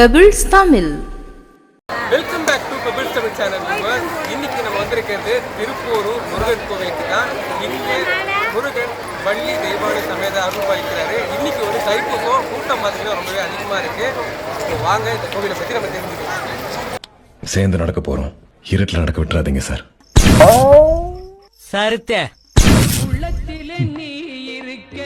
Pebbles Tamil. Welcome back to Pebbles Tamil channel. இன்னைக்கு நம்ம வந்திருக்கிறது திருப்போரூர் முருகன் கோவிலுக்கு தான். இங்கே முருகன் வள்ளி தெய்வானை சமேத அருள் பாலிக்கிறாரு. இன்னைக்கு ஒரு தைப்பூசம், கூட்டம் பார்த்தீங்கன்னா ரொம்பவே அதிகமாக இருக்கு. வாங்க இந்த கோவிலை பற்றி நம்ம தெரிஞ்சுக்கலாம். சேர்ந்து நடக்க போறோம், இருட்டில் நடக்க விட்டுறாதீங்க சார். சருத்தே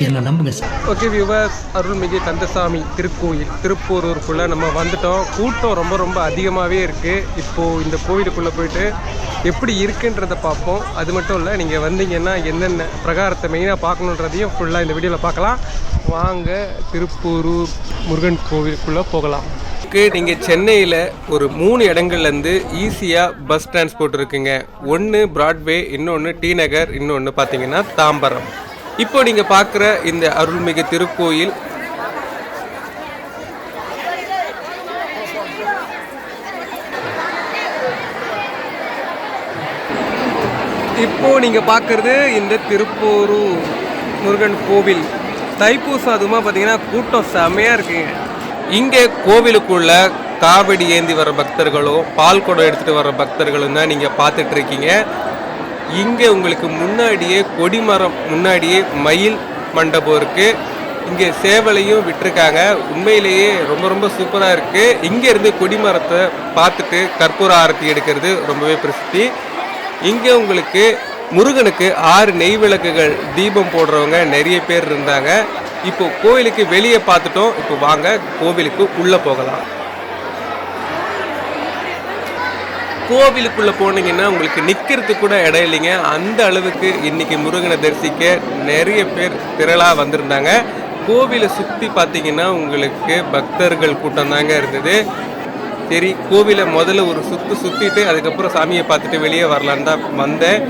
என்ன நம்புங்க சார். ஓகே வியூவர்ஸ், அருள்மிகு கந்தசாமி திருக்கோயில் திருப்போரூருக்குள்ளே நம்ம வந்துட்டோம். கூட்டம் ரொம்ப அதிகமாகவே இருக்குது. இப்போது இந்த கோவிலுக்குள்ளே போயிட்டு எப்படி இருக்குன்றதை பார்ப்போம். அது மட்டும் இல்லை, நீங்கள் வந்தீங்கன்னா என்னென்ன பிரகாரத்தை மெயினாக பார்க்கணுன்றதையும் ஃபுல்லாக இந்த வீடியோவில் பார்க்கலாம். வாங்க திருப்போரூர் முருகன் கோவிலுக்குள்ளே போகலாம். நீங்கள் சென்னையில் ஒரு 3 இடங்கள்லேருந்து ஈஸியாக பஸ் டிரான்ஸ்போர்ட் இருக்குங்க. ஒன்று பிராட்வே, இன்னொன்று டி நகர், இன்னொன்று பார்த்தீங்கன்னா தாம்பரம். இப்போ நீங்கள் பார்க்குற இந்த அருள்மிகு திருக்கோயில் இந்த திருப்போரூர் முருகன் கோவில் தைப்பூசம் அதுமா பார்த்தீங்கன்னா கூட்டம் செமையாக இருக்குங்க. இங்கே கோவிலுக்குள்ள காவடி ஏந்தி வர பக்தர்களும் பால் குடம் எடுத்துகிட்டு வர பக்தர்களும் தான் நீங்கள் பார்த்துட்டு இருக்கீங்க. இங்கே உங்களுக்கு முன்னாடியே கொடிமரம், முன்னாடியே மயில் மண்டபம் இருக்குது. இங்கே சேவலையும் விட்டுருக்காங்க. உண்மையிலேயே ரொம்ப சூப்பராக இருக்குது. இங்கேருந்து கொடிமரத்தை பார்த்துட்டு கற்பூர ஆரத்தி எடுக்கிறது ரொம்பவே பிரசித்தி. இங்கே உங்களுக்கு முருகனுக்கு 6 நெய் விளக்குகள் தீபம் போடுறவங்க நிறைய பேர் இருந்தாங்க. இப்போ கோவிலுக்கு வெளியே பார்த்துட்டோம். இப்போ வாங்க கோவிலுக்கு உள்ளே போகலாம். கோவிலுக்குள்ளே போனீங்கன்னா உங்களுக்கு நிற்கிறதுக்கு கூட இடம் இல்லைங்க. அந்த அளவுக்கு இன்றைக்கி முருகனை தரிசிக்க நிறைய பேர் திரளாக வந்திருந்தாங்க. கோவிலை சுற்றி பார்த்தீங்கன்னா உங்களுக்கு பக்தர்கள் கூட்டம் தாங்க இருந்தது. சரி, கோவிலை முதல்ல ஒரு சுற்றிட்டு அதுக்கப்புறம் சாமியை பார்த்துட்டு வெளியே வரலான்னு தான் வந்தேன்.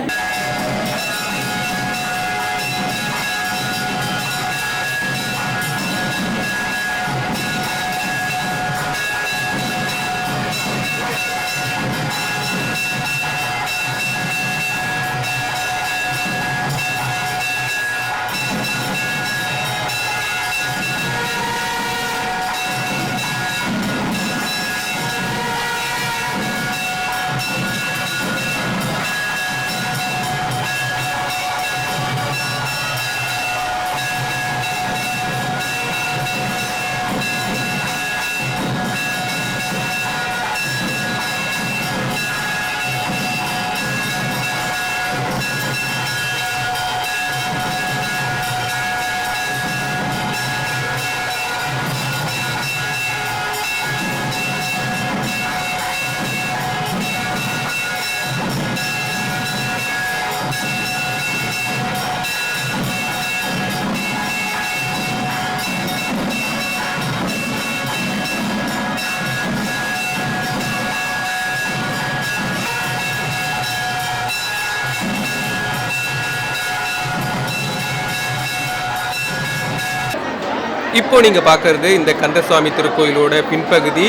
இப்போ நீங்கள் பார்க்குறது இந்த கந்தசுவாமி திருக்கோயிலோட பின்பகுதி.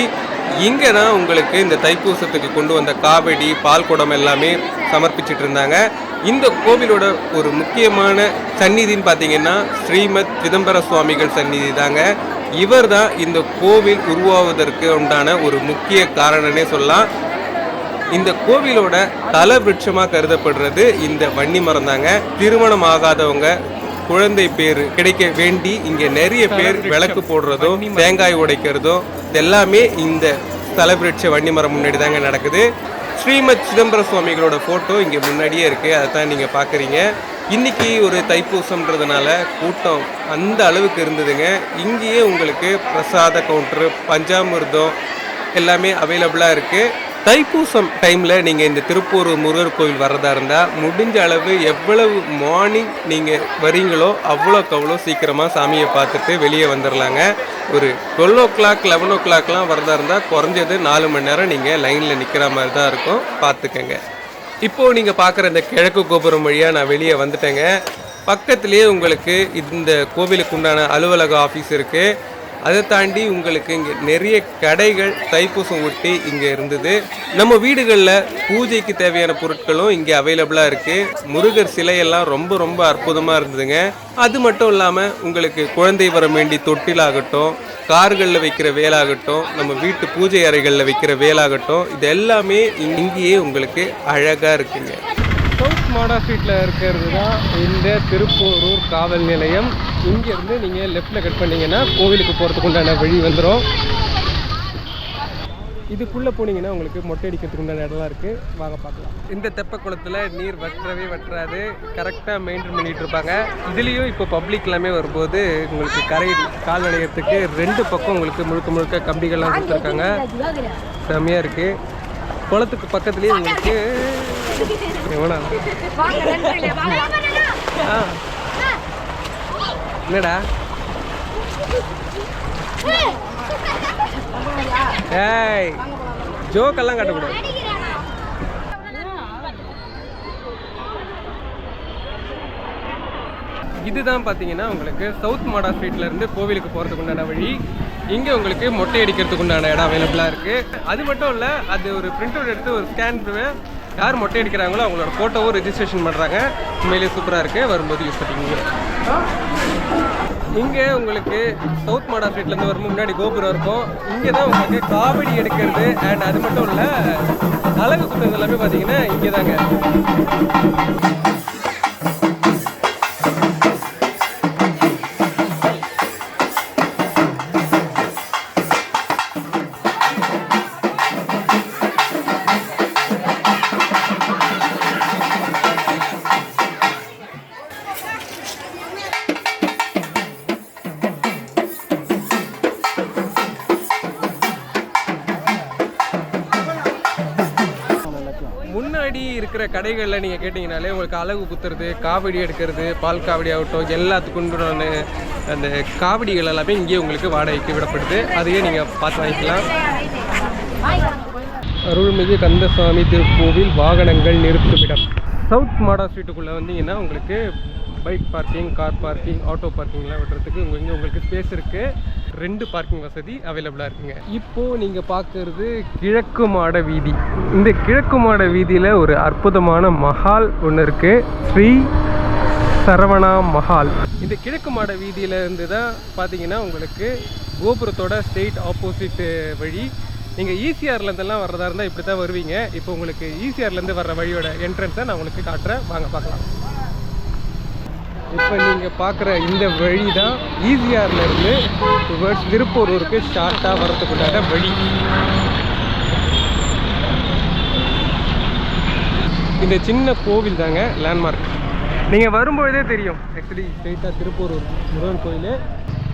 இங்கே தான் உங்களுக்கு இந்த தைப்பூசத்துக்கு கொண்டு வந்த காவடி, பால் குடம் எல்லாமே சமர்ப்பிச்சிட்டு இருந்தாங்க. இந்த கோவிலோட ஒரு முக்கியமான சந்நிதின்னு பார்த்தீங்கன்னா ஸ்ரீமத் சிதம்பர சுவாமிகள் சந்நிதி தாங்க. இவர் தான் இந்த கோவில் உருவாவதற்கு உண்டான ஒரு முக்கிய காரணனே சொல்லலாம். இந்த கோவிலோட தல விருட்சமாக கருதப்படுறது இந்த வன்னி மரம் தாங்க. திருமணம் ஆகாதவங்க குழந்தை பேர் கிடைக்க வேண்டி இங்கே நிறைய பேர் விளக்கு போடுறதும் தேங்காய் உடைக்கிறதும் எல்லாமே இந்த தலவிருட்ச வன்னிமரம் முன்னாடி தாங்க நடக்குது. ஸ்ரீமத் சிதம்பர சுவாமிகளோட ஃபோட்டோ இங்கே முன்னாடியே இருக்குது. அதை தான் நீங்கள் பார்க்குறீங்க. இன்றைக்கி ஒரு தைப்பூசம்ன்றதுனால கூட்டம் அந்த அளவுக்கு இருந்ததுங்க. இங்கேயே உங்களுக்கு பிரசாத கவுண்டரு, பஞ்சாமிர்தம் எல்லாமே அவைலபிளாக இருக்குது. தைப்பூசம் டைமில் நீங்கள் இந்த திருப்போரூர் முருகர் கோவில் வர்றதா இருந்தால் முடிஞ்ச அளவு எவ்வளவு மார்னிங் நீங்கள் வரீங்களோ அவ்வளோ சீக்கிரமாக சாமியை பார்த்துட்டு வெளியே வந்துடலாங்க. ஒரு 12 o'clock 11 o'clockலாம் வரதா இருந்தால் குறைஞ்சது 4 மணி நேரம் நீங்கள் லைனில் நிற்கிற மாதிரி தான் இருக்கும். பார்த்துக்கங்க. இப்போது நீங்கள் பார்க்குற இந்த கிழக்கு கோபுரம் வழியாக நான் வெளியே வந்துட்டேங்க. பக்கத்துலேயே உங்களுக்கு இந்த கோவிலுக்கு உண்டான அலுவலக ஆஃபீஸ் இருக்குது. அதை தாண்டி உங்களுக்கு இங்கே நிறைய கடைகள் தைப்பூசம் ஒட்டி இங்கே இருந்தது. நம்ம வீடுகளில் பூஜைக்கு தேவையான பொருட்களும் இங்கே அவைலபிளாக இருக்குது. முருகர் சிலையெல்லாம் ரொம்ப ரொம்ப அற்புதமாக இருந்ததுங்க. அது மட்டும் இல்லாமல் உங்களுக்கு குழந்தை வரம் வேண்டி தொட்டிலாகட்டும், கார்களில் வைக்கிற வேலாகட்டும், நம்ம வீட்டு பூஜை அறைகளில் வைக்கிற வேலாகட்டும், இது எல்லாமே இங்கேயே உங்களுக்கு அழகாக இருக்குங்க. சவுத் மாடா ஸ்ட்ரீட்டில் இருக்கிறது தான் இந்த திருப்போரூர் காவல் நிலையம். இங்கேருந்து நீங்கள் லெஃப்டில் கட் பண்ணிங்கன்னா கோவிலுக்கு போகிறதுக்கு உண்டான வழி வந்துடும். இதுக்குள்ளே போனீங்கன்னா உங்களுக்கு மொட்டை அடிக்கிறதுக்கு உண்டான இடம்லாம் இருக்குது, வாங்க பார்க்கலாம். இந்த தெப்ப குளத்தில் நீர் வற்றாது, கரெக்டாக மெயின்டைன் பண்ணிகிட்டு இருப்பாங்க. இதுலேயும் இப்போ பப்ளிக் எல்லாமே வரும்போது உங்களுக்கு கரை கால் நடைகிறதுக்கு 2 பக்கம் உங்களுக்கு முழுக்க கம்பிகள்லாம் கொடுத்துருக்காங்க. செம்மையாக இருக்குது. குளத்துக்கு பக்கத்துலேயே உங்களுக்கு எவனா என்னடா ஏய் ஜோக்கெல்லாம் காட்டக்கூடாது. இதுதான் பார்த்தீங்கன்னா உங்களுக்கு சவுத் மாடா ஸ்ட்ரீட்லேருந்து கோவிலுக்கு போகிறதுக்கு உண்டான வழி. இங்கே உங்களுக்கு மொட்டை அடிக்கிறதுக்கு உண்டான இடம் அவைலபிளாக இருக்குது. அது மட்டும் இல்லை, அது ஒரு பிரிண்ட் அவுட் எடுத்து ஒரு ஸ்கேன் யார் மொட்டை அடிக்கிறாங்களோ அவங்களோட ஃபோட்டோவும் ரெஜிஸ்ட்ரேஷன் பண்ணுறாங்க. உண்மையிலேயே சூப்பராக இருக்குது, வரும்போது யூஸ் பண்ணிக்கிங்க. இங்கே உங்களுக்கு சவுத் மாடா ஸ்ட்ரீட்லேருந்து வரும்போது முன்னாடி கோபுரம் இருக்கும். இங்கே தான் உங்களுக்கு காவடி எடுக்கிறது அண்ட் அது மட்டும் இல்லை அழகு குத்துறது எல்லாமே பார்த்தீங்கன்னா இங்கே தாங்க. முன்னாடி இருக்கிற கடைகளில் நீங்கள் கேட்டிங்கனாலே உங்களுக்கு அழகு குத்துறது, காவடி எடுக்கிறது, பால் காவடி ஆகட்டும், எல்லாத்துக்கும் அந்த காவடிகள் எல்லாமே இங்கேயே உங்களுக்கு வாடகைக்கு விடப்படுது. அதையே நீங்கள் பார்த்து வாங்கிக்கலாம். அருள்மிகு கந்தசுவாமி திருக்கோவில் வாகனங்கள் நிறுத்துமிடம். சவுத் மாடா ஸ்ட்ரீட்டுக்குள்ளே வந்தீங்கன்னா உங்களுக்கு bike parking, car parking, auto பார்க்கிங்லாம் விடுறதுக்கு இங்கே உங்களுக்கு ஸ்பேஸ் இருக்குது. 2 பார்க்கிங் வசதி அவைலபிளாக இருக்குங்க. இப்போது நீங்கள் பார்க்குறது கிழக்கு மாட வீதி. இந்த கிழக்கு மாட வீதியில் ஒரு அற்புதமான மஹால் ஒன்று இருக்குது, ஸ்ரீ சரவணா மஹால். இந்த கிழக்கு மாட வீதியில் இருந்து தான் பார்த்தீங்கன்னா உங்களுக்கு கோபுரத்தோட ஸ்ட்ரெயிட் ஆப்போசிட் வழி. நீங்கள் ஈசிஆர்லேருந்தெல்லாம் வர்றதா இருந்தால் இப்படி தான் வருவீங்க. இப்போ உங்களுக்கு ஈசிஆர்லேருந்து வர்ற வழியோட என்ட்ரன்ஸை நான் உங்களுக்கு காட்டுறேன், வாங்க பார்க்கலாம். இப்போ நீங்கள் பார்க்குற இந்த வழி தான் ஈசிஆர்லேருந்து டுவர்ட்ஸ் திருப்போரூருக்கு ஷார்ட்டாக வர்றதுக்குண்டான வழி. இந்த சின்ன கோவில் தாங்க லேண்ட்மார்க். நீங்கள் வரும்பொழுதே தெரியும் ஆக்சுவலி ஸ்ட்ரெயிட்டாக திருப்போரூர் முருகன் கோயில்.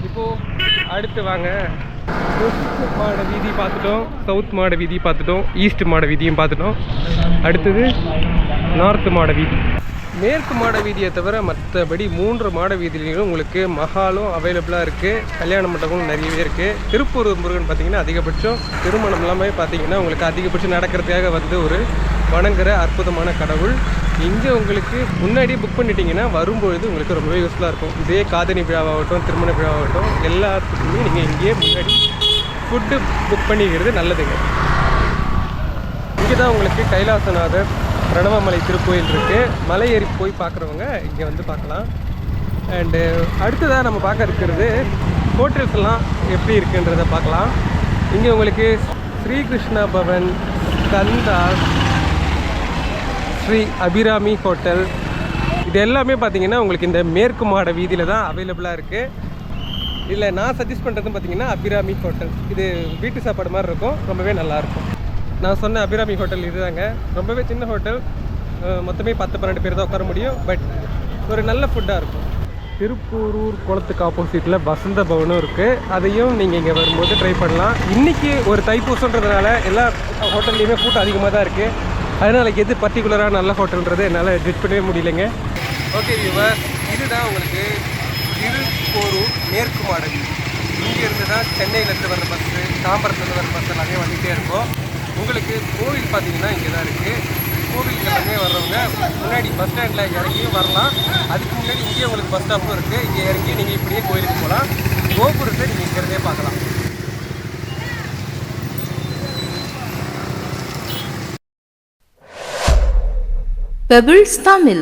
இப்போது அடுத்து வாங்க, வெஸ்ட் மாட வீதி பார்த்துட்டோம், சவுத் மாட வீதி பார்த்துட்டோம், ஈஸ்ட் மாட வீதியும் பார்த்துட்டோம். அடுத்தது நார்த் மாட வீதி. மேற்கு மாட வீதியை தவிர மற்றபடி 3 மாட வீதியிலையும் உங்களுக்கு மஹாலும் அவைலபிளாக இருக்குது. கல்யாண மண்டபமும் நிறையவே இருக்குது. திருப்பூர் முருகன் பார்த்திங்கன்னா அதிகபட்சம் திருமணம் எல்லாமே பார்த்திங்கன்னா உங்களுக்கு அதிகபட்சம் நடக்கிறதுக்காக வந்து ஒரு வணங்குற அற்புதமான கடவுள். இங்கே உங்களுக்கு முன்னாடியே புக் பண்ணிட்டீங்கன்னா வரும்பொழுது உங்களுக்கு ரொம்பவே யூஸ்ஃபுல்லாக இருக்கும். இதே காதணி விழாவாகட்டும், திருமண விழாவாகட்டும், எல்லாத்துக்குமே நீங்கள் இங்கேயே முன்னாடி ஃபுட்டு புக் பண்ணிக்கிறது நல்லதுங்க. இங்கே தான் உங்களுக்கு கைலாசநாதர் பிரணவமலை திருக்கோயில் இருக்குது. மலை ஏறி போய் பார்க்குறவங்க இங்கே வந்து பார்க்கலாம். அண்டு அடுத்ததாக நம்ம பார்க்க இருக்கிறது ஹோட்டல்ஸ் எல்லாம் எப்படி இருக்குன்றதை பார்க்கலாம். இங்கே உங்களுக்கு ஸ்ரீகிருஷ்ணா பவன், கந்தா, ஸ்ரீ அபிராமி ஹோட்டல், இது எல்லாமே பார்த்தீங்கன்னா உங்களுக்கு இந்த மேற்கு மாட வீதியில் தான் அவைலபிளாக இருக்குது. இதில் நான் சஜஸ்ட் பண்ணுறதுன்னு பார்த்தீங்கன்னா அபிராமி ஹோட்டல். இது வீட்டு சாப்பாடு மாதிரி இருக்கும், ரொம்பவே நல்லாயிருக்கும். நான் சொன்ன அபிராமி ஹோட்டல் இதுதாங்க. ரொம்பவே சின்ன ஹோட்டல், மொத்தமே 10-12 பேர் தான் உட்கார முடியும். பட் ஒரு நல்ல ஃபுட்டாக இருக்கும். திருப்பூரூர் குளத்துக்கு ஆப்போசிட்டில் வசந்த பவனும் இருக்குது. அதையும் நீங்கள் இங்கே வரும்போது ட்ரை பண்ணலாம். இன்றைக்கி ஒரு தைப்பூசன்றதுனால எல்லா ஹோட்டல்லையுமே கூட்டம் அதிகமாக தான் இருக்குது. அதனால் எது பர்டிகுலராக நல்ல ஹோட்டல்ன்றது என்னால் ஜட்ஜ் பண்ணவே முடியலைங்க. ஓகே வியூவர்ஸ், இதுதான் உங்களுக்கு திருப்போரூர் மேற்கு மாட வீதி. இங்கேருந்து தான் சென்னையிலேருந்து வர பஸ்ஸு, தாம்பரத்துலேருந்து வர பஸ் எல்லாமே வந்துகிட்டே இருக்கும். உங்களுக்கு கோவில் பார்த்தீங்கன்னா இங்கே தான் இருக்குது. கோவிலுக்கு எல்லாமே வர்றவங்க முன்னாடி பஸ் ஸ்டாண்டில் இறங்கியும் வரலாம். அதுக்கு முன்னாடி இங்கேயே உங்களுக்கு பஸ் ஸ்டாப்பும் இருக்குது. இங்கே இறங்கி நீங்கள் இப்படியே கோயிலுக்கு போகலாம். கோபுரத்தை நீங்கள் இங்கிறதே பார்க்கலாம். Pebbles Tamil